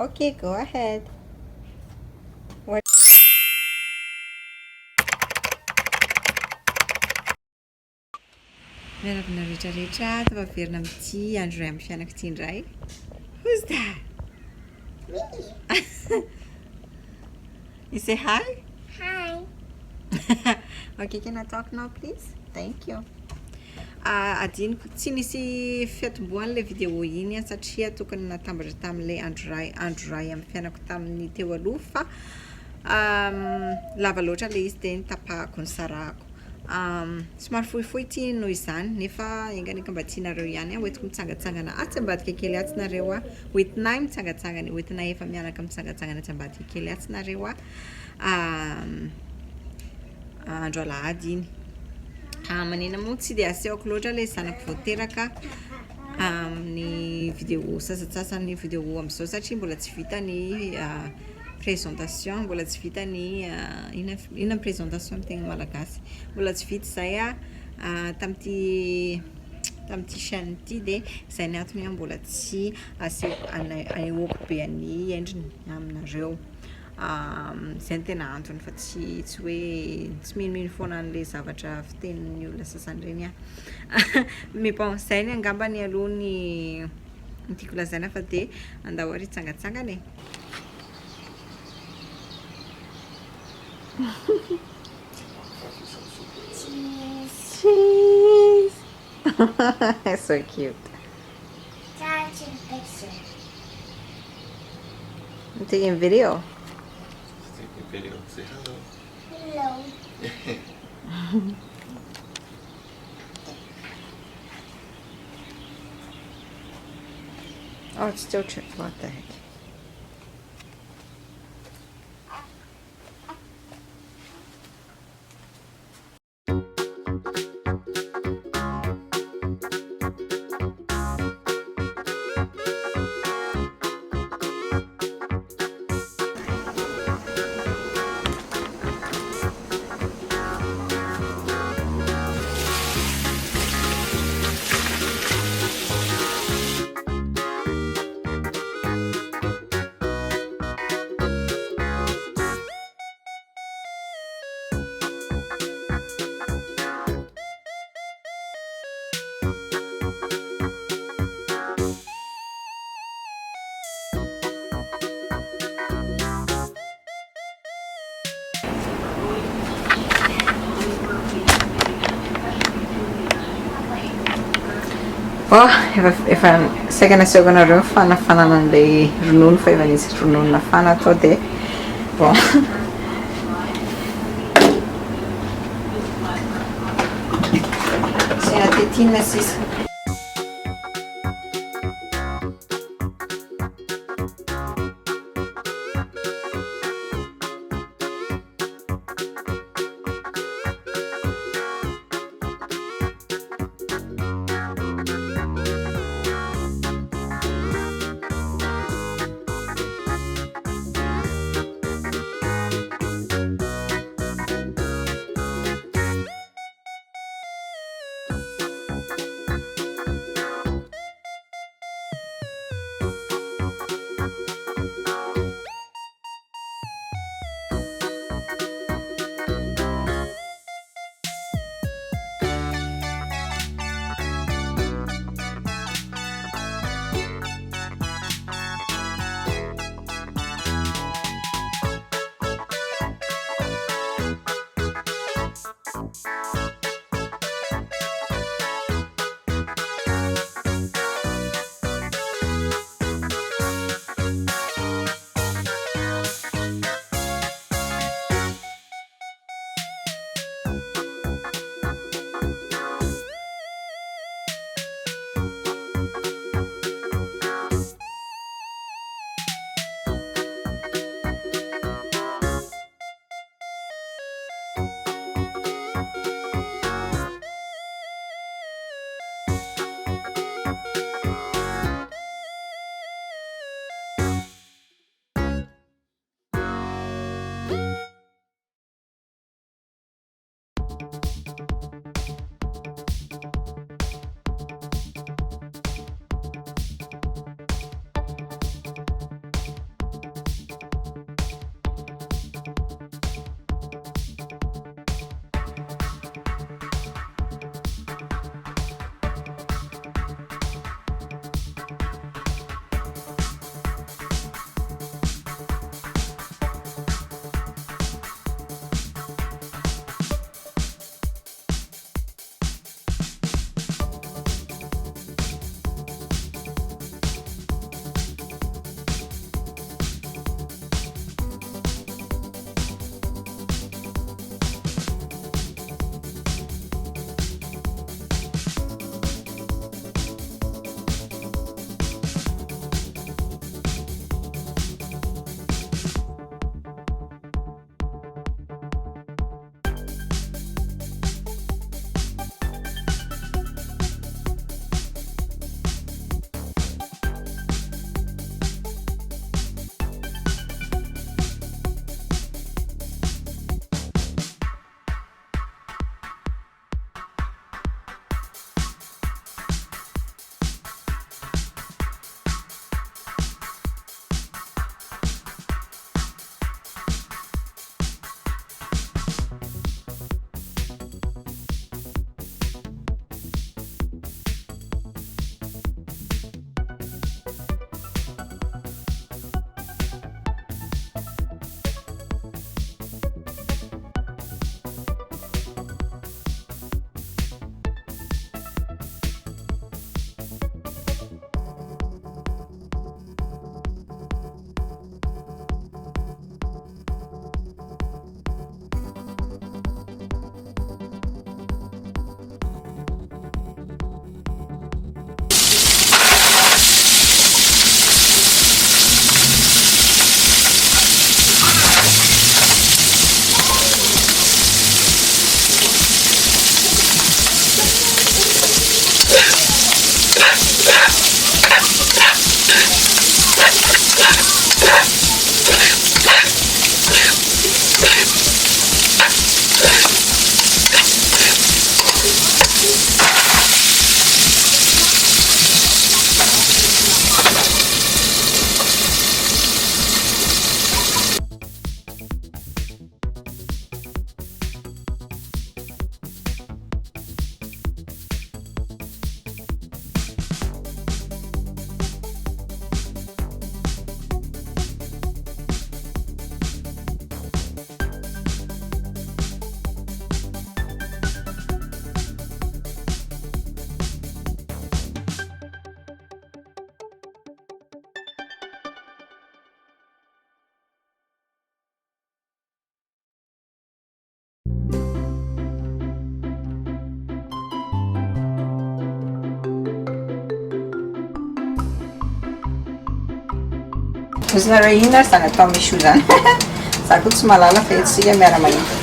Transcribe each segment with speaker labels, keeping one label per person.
Speaker 1: Okay, go ahead. What? Miarabana rehetrarehetra tapaverina amin'ity andro iray amin'ny fiainako ity indray. Who's that? You say hi?
Speaker 2: Hi.
Speaker 1: Okay, can I talk now please? Thank you. Adiniko tsy nisy fiatombohan'le vidéo iny satria tokony natambatra tamin'ilay andro ray amin'ny fiainako tamin'ny teo aloha fa lava loatra le izy dia nitapahako ny sarahako. Somary fohifohy ity noho izany nefa enganeka mba tianareo ihany hoentiko mitsangatsangana atsy ambadika kely atsinareo hoentinay mitsangatsangana hoentinay efa mianaka mitsangatsangana atsy ambadika kely atsinareo andro alahady iny. Manena moa tsy dia asehoko loatra le zanako voateraka amin'ny vidéo sasatsasany vidéo amin'izao satria mbola tsy vita ny présentation, mbola tsy vita ny inona présentation amin'ny teny malagasy, mbola tsy vita izay tamin'ity chaîne ity dia izay ny antony mbola tsy asehoko anehoako be ny endriny aminareo. Izay ny tena antony fa tsy hoe tsy minomino foana an'le zavatra fitenin'ny olona sasany ireny mais bon izay ny angambany aloha ny tiako lazaina fa dia andao ary hitsangatsangana e. Cheese. So cute.
Speaker 2: That's a picture.
Speaker 1: I'm taking video.
Speaker 3: Taking video. Say hello.
Speaker 2: Hello.
Speaker 1: Oh, it's still tripped. What the heck? Oh, efa saika nasehoko anareo fanafanana an'ilay ronono fa efa nisy ronono nafana atao dia bon. Sena tetina sisa. Ozy nareo inona ary zany atao Michou zany. Za koa tsy mahalala fa etsika miara-mahita.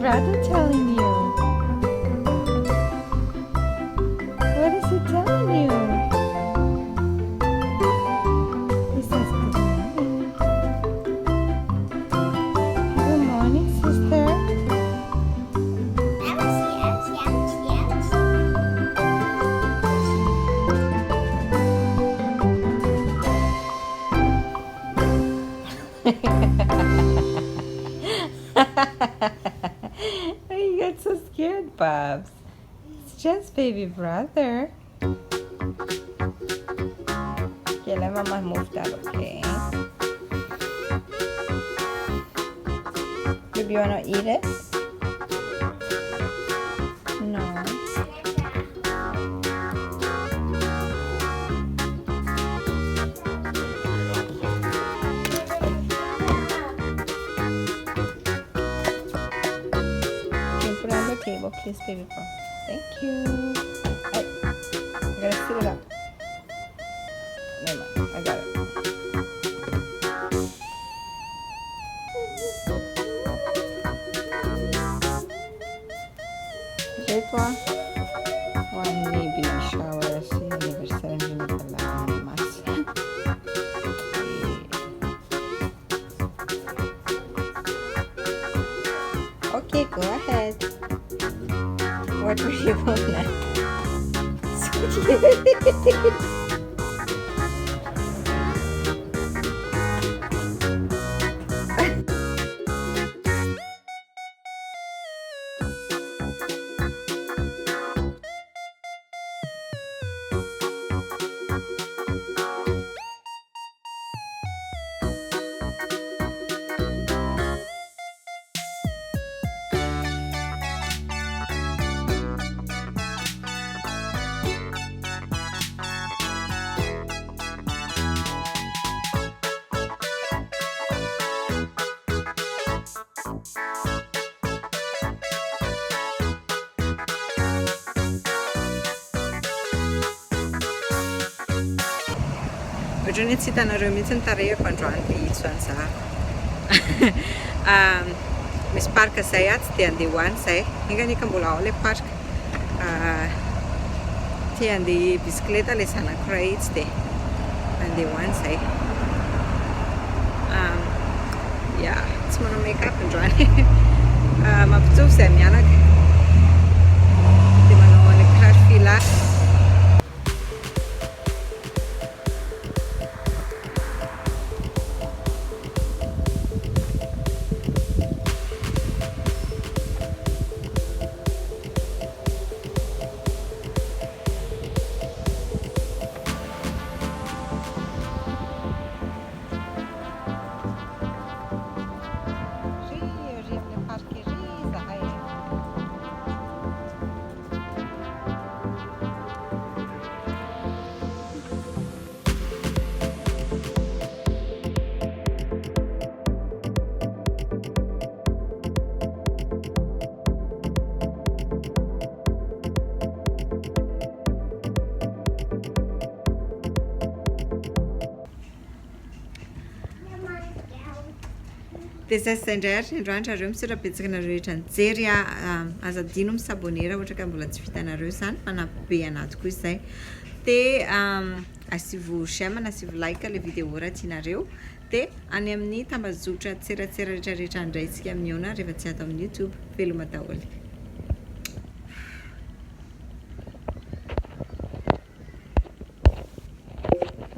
Speaker 4: Brother telling you? What is he telling you? He says good morning. Good morning, sister. You got so scared, Bobs. It's just baby brother. Okay, let Mama move that, okay? Baby, you wanna eat it? No. Table, please, baby girl. Thank you. Hey, I gotta sit it up. Never mind, I got it. Ireto, one baby shower si anniversary na pala ng mas. Okay, go ahead. What were you on now? So cute.
Speaker 1: Ohatrany tsy hitanareo mihitsy ny tarehiko androany dia itso an'izako. Misy parka izay tsy dia andeha hoany izay. Enganika mbola ao ilay parka. Tia andeha bisikileta ilay zanako iray tsy dia andeha hoany izay. Ja, tsy manao make-up androany. Mampitsofi izay mianaka. Dia manao ilay kiraro fila. Dia zay indray ary androandro areo misora-betsaka anareo rehetra nijery aza adino misabonera ohatra ka mbola tsy vitanareo izany manampy be anahy tokoa izay. Dia asivo j'aime na asivo like le vidéo raha tianareo. Dia any amin'ny tambazotra tseratsera rehetrarehetra andraitsika amin'ny ona rehefa tsy ato amin'ny YouTube. Veloma daholo.